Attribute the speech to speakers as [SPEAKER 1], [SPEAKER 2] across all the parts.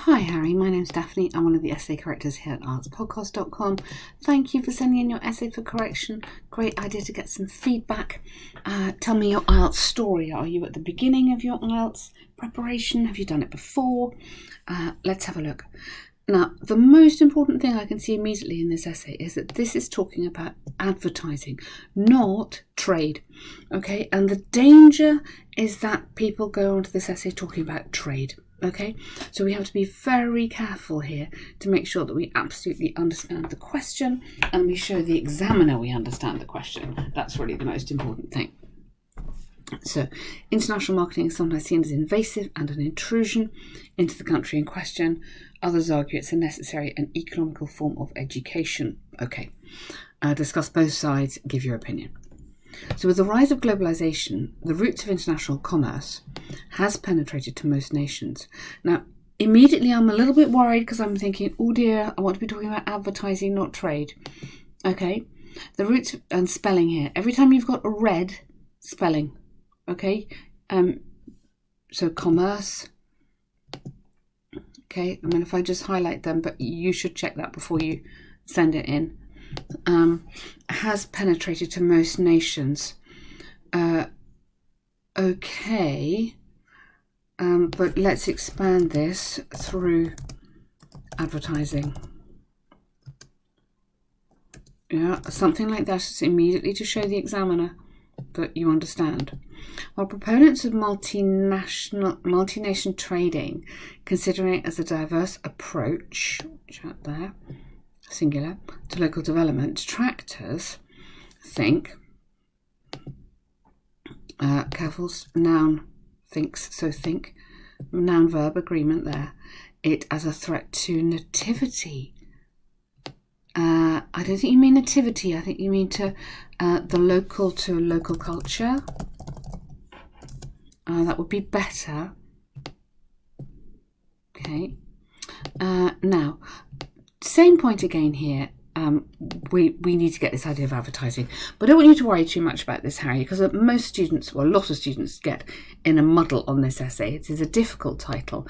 [SPEAKER 1] Hi Harry, my name's Daphne. I'm one of the essay correctors here at IELTSpodcast.com. Thank you for sending in your essay for correction. Great idea to get some feedback. Tell me your IELTS story. Are you at the beginning of your IELTS preparation? Have you done it before? Let's have a look. Now, the most important thing I can see immediately in this essay is that this is talking about advertising, not trade. Okay, and the danger is that people go onto this essay talking about trade. Okay, so we have to be very careful here to make sure that we absolutely understand the question and we show the examiner we understand the question. That's really the most important thing. So, international marketing is sometimes seen as invasive and an intrusion into the country in question. Others argue it's a necessary and economical form of education. Okay, discuss both sides, give your opinion. So with the rise of globalization, the roots of international commerce has penetrated to most nations. Now, immediately I'm a little bit worried because I'm thinking, oh dear, I want to be talking about advertising, not trade. Okay, the roots and spelling here. Every time you've got a red, spelling. Okay, so commerce. Okay, I mean, if I just highlight them, but you should check that before you send it in. Has penetrated to most nations. Okay, but let's expand this through advertising. Yeah, something like that is immediately to show the examiner that you understand. While proponents of multi-nation trading consider it as a diverse approach, chat there, singular, to local development, detractors think, careful, noun, thinks, so think, noun verb agreement there, it as a threat to nativity. I don't think you mean nativity, I think you mean to local culture. That would be better. Okay. Now, same point again here. We need to get this idea of advertising, but I don't want you to worry too much about this, Harry, because most students, well, a lot of students get in a muddle on this essay. It is a difficult title.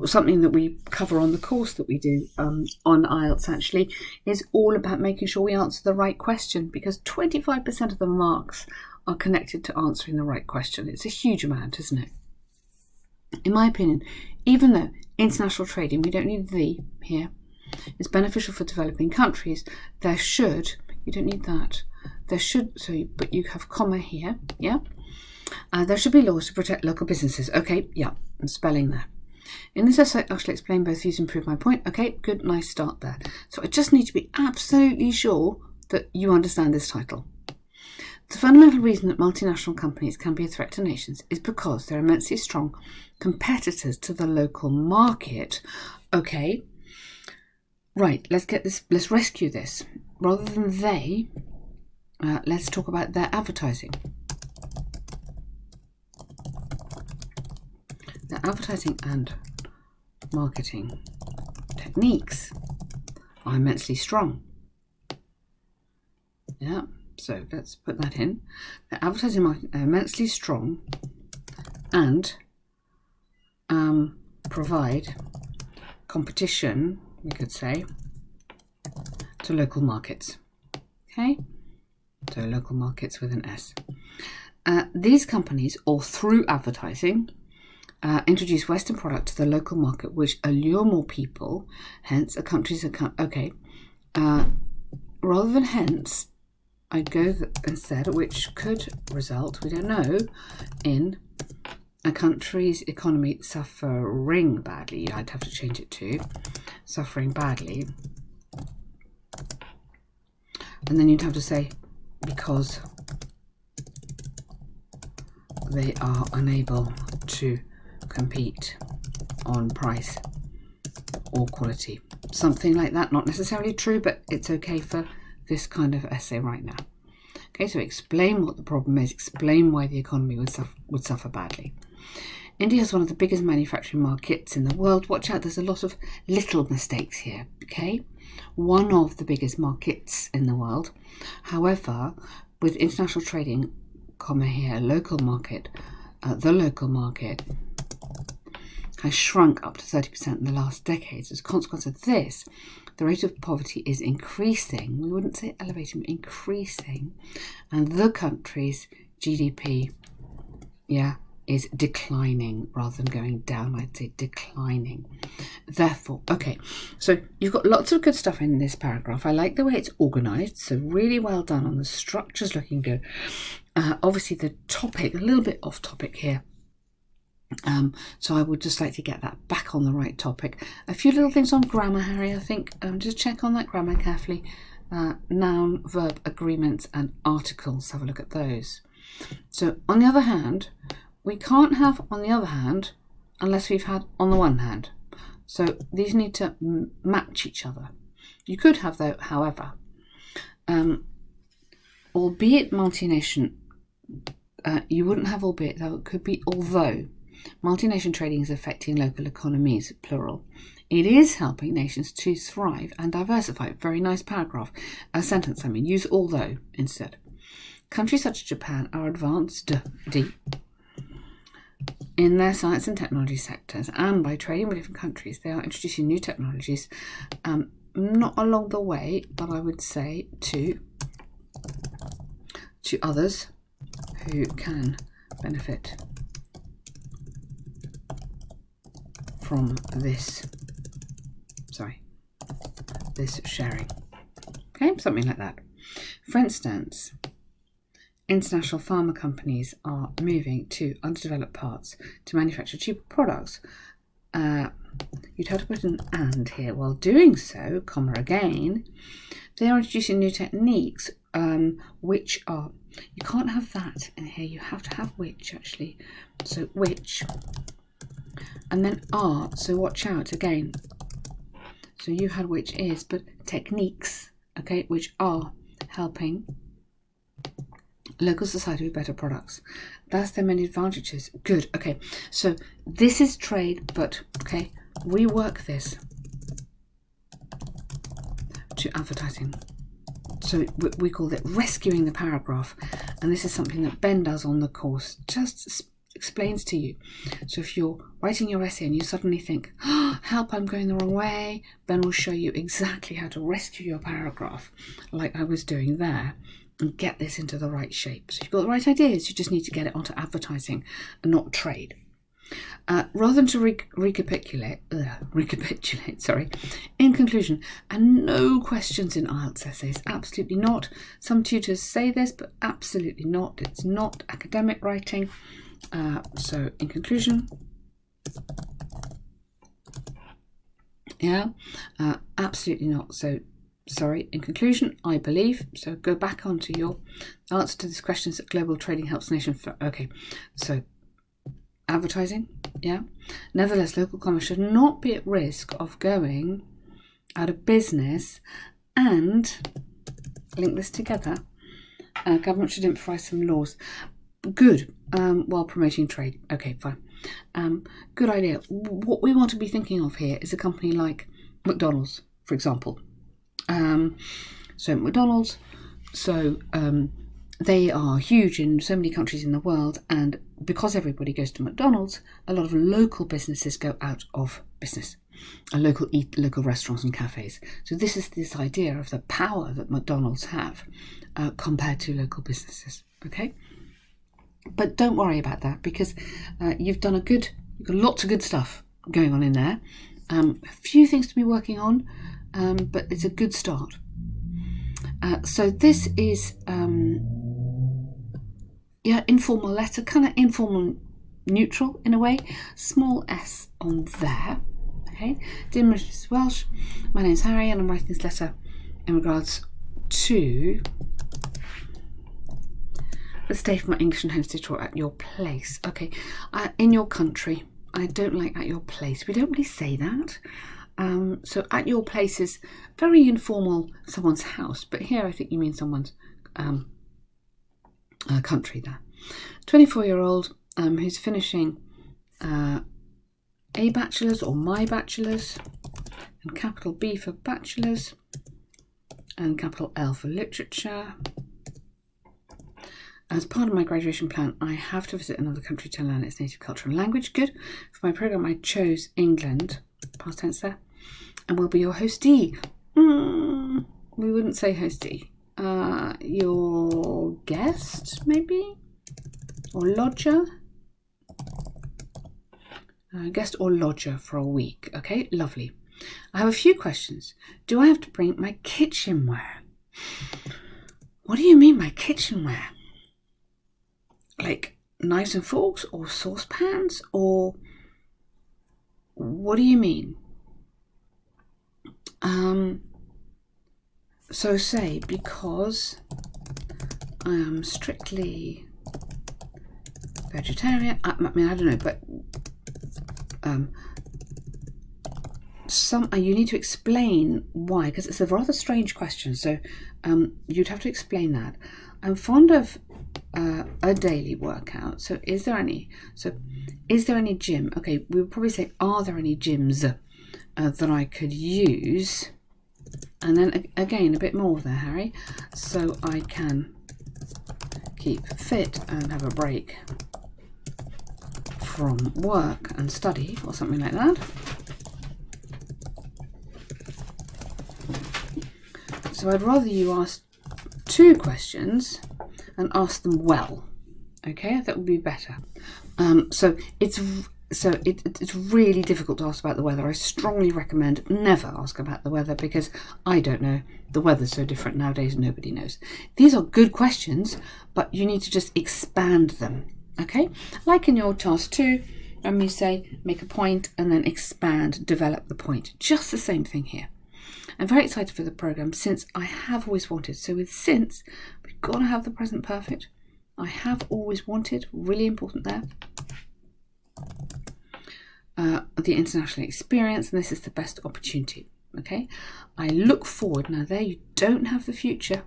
[SPEAKER 1] Something that we cover on the course that we do on IELTS actually is all about making sure we answer the right question, because 25% of the marks are connected to answering the right question. It's a huge amount, isn't it? In my opinion, even though international trading, we don't need the here, is beneficial for developing countries, there should, you don't need that, there should, so, but you have comma here, yeah? There should be laws to protect local businesses. Okay, yeah, I'm spelling there. In this essay, I shall explain both views and prove my point. Okay, good, nice start there. So I just need to be absolutely sure that you understand this title. The fundamental reason that multinational companies can be a threat to nations is because they're immensely strong competitors to the local market. Okay, right, let's rescue this. Rather than they, let's talk about their advertising. Their advertising and marketing techniques are immensely strong. Yeah, so let's put that in. The advertising and marketing are immensely strong and provide competition, we could say, to local markets. Okay, so local markets with an S. These companies, or through advertising, introduce Western product to the local market, which allure more people. Hence, a country's okay. Rather than hence, I go instead, which could result, we don't know, in a country's economy suffering badly. I'd have to change it to suffering badly, and then you'd have to say because they are unable to compete on price or quality. Something like that, not necessarily true, but it's okay for this kind of essay right now. Okay, so explain what the problem is, explain why the economy would suffer badly. India is one of the biggest manufacturing markets in the world. Watch out, there's a lot of little mistakes here, okay? One of the biggest markets in the world. However, with international trading, comma here, local market, the local market has shrunk up to 30% in the last decades. As a consequence of this, the rate of poverty is increasing. We wouldn't say elevating, but increasing. And the country's GDP, is declining rather than going down. I'd say declining. Therefore, okay, so you've got lots of good stuff in this paragraph. I like the way it's organised, so really well done on the structures, looking good. Obviously the topic, a little bit off topic here. So I would just like to get that back on the right topic. A few little things on grammar, Harry, I think. Just check on that grammar carefully. Noun, verb, agreements and articles. Have a look at those. So on the other hand, we can't have on the other hand unless we've had on the one hand. So these need to match each other. You could have, though, however, albeit multination, you wouldn't have albeit, though. It could be although. Multination trading is affecting local economies, plural. It is helping nations to thrive and diversify. Very nice paragraph. A sentence, use although instead. Countries such as Japan are advanced in their science and technology sectors, and by trading with different countries, they are introducing new technologies, not along the way, but I would say to others who can benefit from this sharing. Okay, something like that. For instance, international pharma companies are moving to underdeveloped parts to manufacture cheaper products. You'd have to put an and here. While doing so, comma again, they are introducing new techniques, which are, you can't have that in here, you have to have which actually. So which, and then are, so watch out again. So you had which is, but techniques, okay, which are helping local society with better products. That's their many advantages. Good. Okay. So this is trade, but okay, we work this to advertising. So we call it rescuing the paragraph, and this is something that Ben does on the course. Just explains to you. So if you're writing your essay and you suddenly think, oh, help, I'm going the wrong way, Ben will show you exactly how to rescue your paragraph, like I was doing there, and get this into the right shape. So you've got the right ideas, you just need to get it onto advertising and not trade. Rather than to recapitulate, in conclusion, and no questions in IELTS essays, absolutely not. Some tutors say this, but absolutely not. It's not academic writing. So in conclusion, absolutely not. So sorry, in conclusion, I believe, so go back onto your answer to this question, is that global trading helps nations. Okay, so advertising, nevertheless, local commerce should not be at risk of going out of business, and link this together, government should improvise some laws. Good, while promoting trade. Okay, fine. Good idea. What we want to be thinking of here is a company like McDonald's, for example. So McDonald's, they are huge in so many countries in the world, and because everybody goes to McDonald's, a lot of local businesses go out of business. Local restaurants and cafes. So this is this idea of the power that McDonald's have compared to local businesses. Okay, but don't worry about that, because you've got lots of good stuff going on in there. A few things to be working on. But it's a good start. So this is, informal letter, kind of informal neutral in a way. Small s on there. Okay. Dear Mrs. Welsh, my name's Harry and I'm writing this letter in regards to the state of my English and home state, or at your place. Okay. In your country. I don't like at your place. We don't really say that. So at your place is very informal, someone's house, but here I think you mean someone's country there. 24-year-old who's finishing a bachelor's or my bachelor's, and capital B for bachelor's and capital L for literature. As part of my graduation plan, I have to visit another country to learn its native culture and language. Good. For my programme, I chose England, past tense there, and will be your hostee. We wouldn't say hostee. Your guest, maybe? Or lodger? Guest or lodger for a week. Okay, lovely. I have a few questions. Do I have to bring my kitchenware? What do you mean by kitchenware? Like knives and forks or saucepans, or what do you mean? So say, because I am strictly vegetarian, I mean, I don't know, but you need to explain why, because it's a rather strange question, so you'd have to explain that. I'm fond of a daily workout, so is there any gym? Okay, we would probably say, are there any gyms that I could use? And then again, a bit more there, Harry, so I can keep fit and have a break from work and study, or something like that. So I'd rather you ask 2 questions and ask them well. Okay, that would be better. So it's really difficult to ask about the weather. I strongly recommend never ask about the weather, because I don't know. The weather's so different nowadays, nobody knows. These are good questions, but you need to just expand them. Okay, like in your task 2, and you say make a point and then expand, develop the point. Just the same thing here. I'm very excited for the programme, since I have always wanted. So with since, we've got to have the present perfect. I have always wanted, really important there. The international experience, and this is the best opportunity. Okay, I look forward. Now there you don't have the future.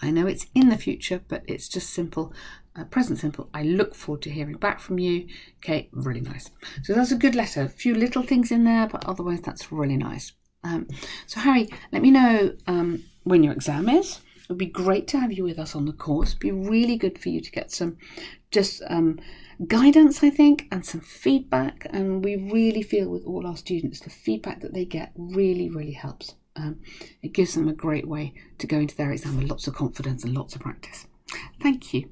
[SPEAKER 1] I know it's in the future, but it's just simple, present simple. I look forward to hearing back from you. Okay, really nice. So that's a good letter. A few little things in there, but otherwise that's really nice. So Harry, let me know when your exam is. It would be great to have you with us on the course. It'd be really good for you to get some guidance, I think, and some feedback. And we really feel with all our students, the feedback that they get really, really helps. It gives them a great way to go into their exam with lots of confidence and lots of practice. Thank you.